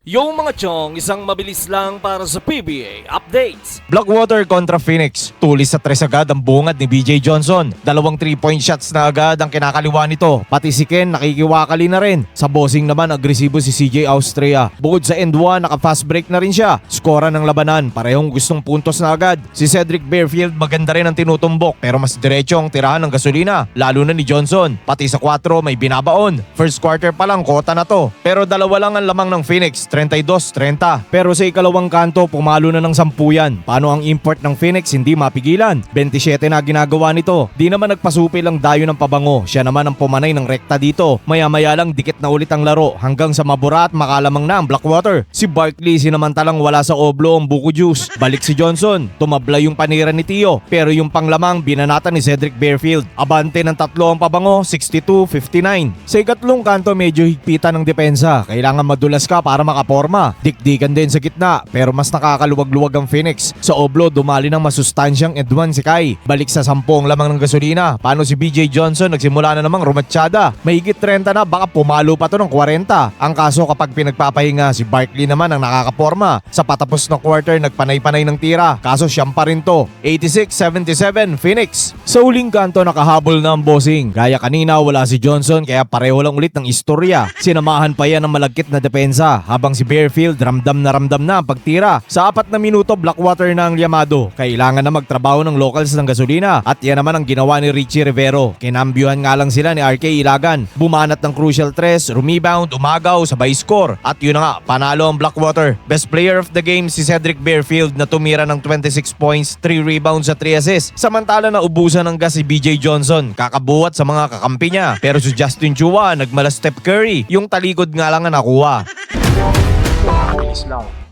Yung mga chong, isang mabilis lang para sa PBA updates. Blackwater kontra Phoenix. Tulis sa 3 agad ang bungad ni BJ Johnson. 2 3-point shots na agad ang kinakaliwa nito. Pati si Ken nakikiwakali na rin. Sa bossing naman agresibo si CJ Austria. Bukod sa end 1, naka-fast break na rin siya. Skora ng labanan, parehong gustong puntos na agad. Si Cedric Bearfield maganda rin ang tinutumbok pero mas diretso ang tirahan ng gasolina. Lalo na ni Johnson. Pati sa 4 may binabaon. First quarter pa lang kota na to. Pero dalawa lang ang lamang ng Phoenix. 32-30. Pero sa ikalawang kanto, pumalo na ng 10 yan. Paano ang import ng Phoenix hindi mapigilan? 27 na ginagawa nito. Di naman nagpasupil ang dayo ng pabango. Siya naman ang pumanay ng rekta dito. Maya-maya lang dikit na ulit ang laro hanggang sa mabura at makalamang na ang Blackwater. Si Barkley sinamantalang wala sa oblo ang buko juice. Balik si Johnson. Tumabla yung panira ni Tio. Pero yung panglamang binanatan ni Cedric Bearfield. Abante ng 3 ang pabango, 62-59. Sa ikatlong kanto medyo higpitan ng depensa. Kailangan madulas ka para makaporma. Dikdikan din sa gitna pero mas nakakaluwag-luwag ang Phoenix. Sa oblo dumali ng masustansyang Edwan si Kai. Balik sa 10 lamang ng gasolina. Paano si BJ Johnson nagsimula na namang rumatsyada. Mahigit 30 na baka pumalo pa to ng 40. Ang kaso kapag pinagpapahinga si Barkley naman ang nakakaporma. Sa patapos ng quarter nagpanay-panay ng tira. Kaso siyam pa rin to. 86-77 Phoenix. Sa uling kanto nakahabol na ang bossing. Gaya kanina wala si Johnson kaya pareho lang ulit ng istorya. Sinamahan pa yan ng malagkit na depensa habang si Bearfield ramdam na ang pagtira. Sa 4 na minuto Blackwater na ang llamado. Kailangan na magtrabaho ng locals ng gasolina at yan naman ang ginawa ni Richie Rivero. Kinambyuhan nga lang sila ni RK Ilagan. Bumanat ng crucial 3, rebound, umagaw, sabay score. At yun na nga, panalo ang Blackwater. Best player of the game si Cedric Bearfield na tumira ng 26 points, 3 rebounds at 3 assists. Samantala na ubusan ng gas si BJ Johnson. Kakabuhat sa mga kakampi niya. Pero si Justin Chua nagmala Steph Curry. Yung talikod nga lang ang nakuha.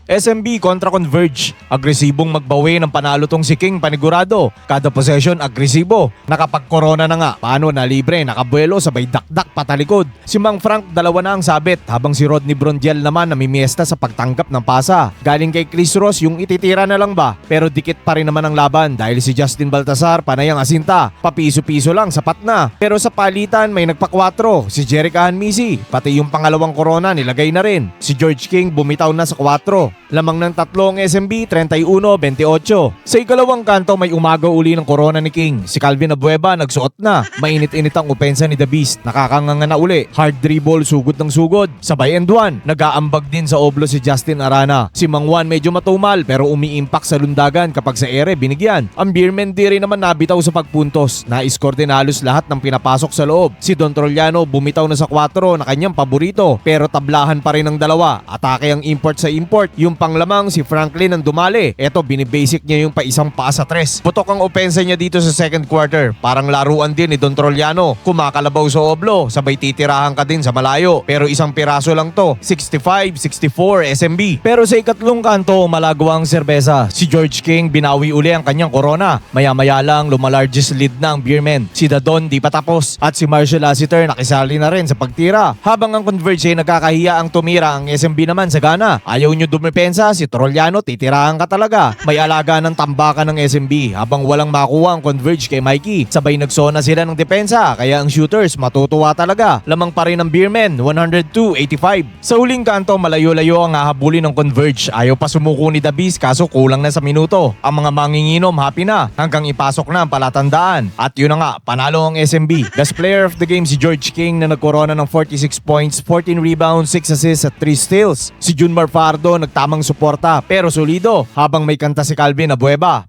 SMB kontra Converge. Agresibong magbawi ng panalo tong si King panigurado. Kada possession agresibo. Nakapag-corona na nga. Paano na libre, nakabuelo, sabay dakdak patalikod. Si Mang Frank dalawa na ang sabit habang si Rodney Brondial naman namimiesta sa pagtanggap ng pasa. Galing kay Chris Ross yung ititira na lang ba? Pero dikit pa rin naman ang laban dahil si Justin Baltasar panay ang asinta. Papiso-piso lang sapat na. Pero sa palitan may nagpa-4. Si Jerick Misi. Pati yung pangalawang corona nilagay na rin. Si George King bumitaw na sa 4. Lamang ng 3 ang SMB, 31-28. Sa ikalawang kanto may umagaw uli ng corona ni King. Si Calvin Abueva nagsuot na. Mainit-init ang opensa ni The Beast. Nakakanganga na uli. Hard dribble, sugod ng sugod. Sabay end 1. Nag-aambag din sa oblo si Justin Arana. Si Mang Juan medyo matumal pero umi-impact sa lundagan kapag sa ere binigyan. Ang Beerman di rin naman nabitaw sa pagpuntos. Na-score din halos lahat ng pinapasok sa loob. Si Don Trollano bumitaw na sa 4 na kanyang paborito. Pero tablahan pa rin ng dalawa. Atake ang import sa import. Yung panglamang si Franklin ang dumali. Eto binibasic niya yung paisang paa sa 3. Putok ang opensa niya dito sa second quarter. Parang laruan din ni Don Trollano. Kumakalabaw sa oblo, sabay titirahan ka din sa malayo. Pero isang piraso lang to. 65-64 SMB. Pero sa ikatlong kanto, malagawa ang serbesa. Si George King binawi uli ang kanyang corona. Maya-maya lang lumalargest lead na ang Beerman. Si Dadon di pa tapos. At si Marshall Lassiter nakisali na rin sa pagtira. Habang ang Converge ay nagkakahiya ang tumira, ang SMB naman sa gana. Ayaw nyo dumepensa, si Trollano titirahan ka talaga. May alaga ng tambakan ng SMB habang walang makuha ang Converge kay Mikey. Sabay nagsona sila ng depensa kaya ang shooters matutuwa talaga. Lamang pa rin ang Beerman, 102-85. Sa huling kanto malayo-layo ang hahabulin ng Converge. Ayaw pa sumuko ni The Beast kaso kulang na sa minuto. Ang mga manginginom happy na hanggang ipasok na ang palatandaan. At yun na nga, panalo ang SMB. Best player of the game si George King na nagkorona ng 46 points, 14 rebounds, 6 assists at 3 steals. Si Junmar Fardo nagtamang suporta pero solido habang may kanta si Calvin Abueva.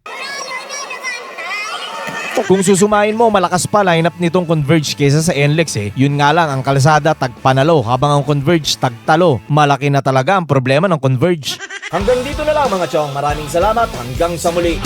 Kung susumahin mo, malakas pa lineup nitong Converge kesa sa NLEX eh. Yun nga lang, ang kalsada tagpanalo habang ang Converge tagtalo. Malaki na talaga ang problema ng Converge. Hanggang dito na lang mga chong. Maraming salamat. Hanggang sa muli.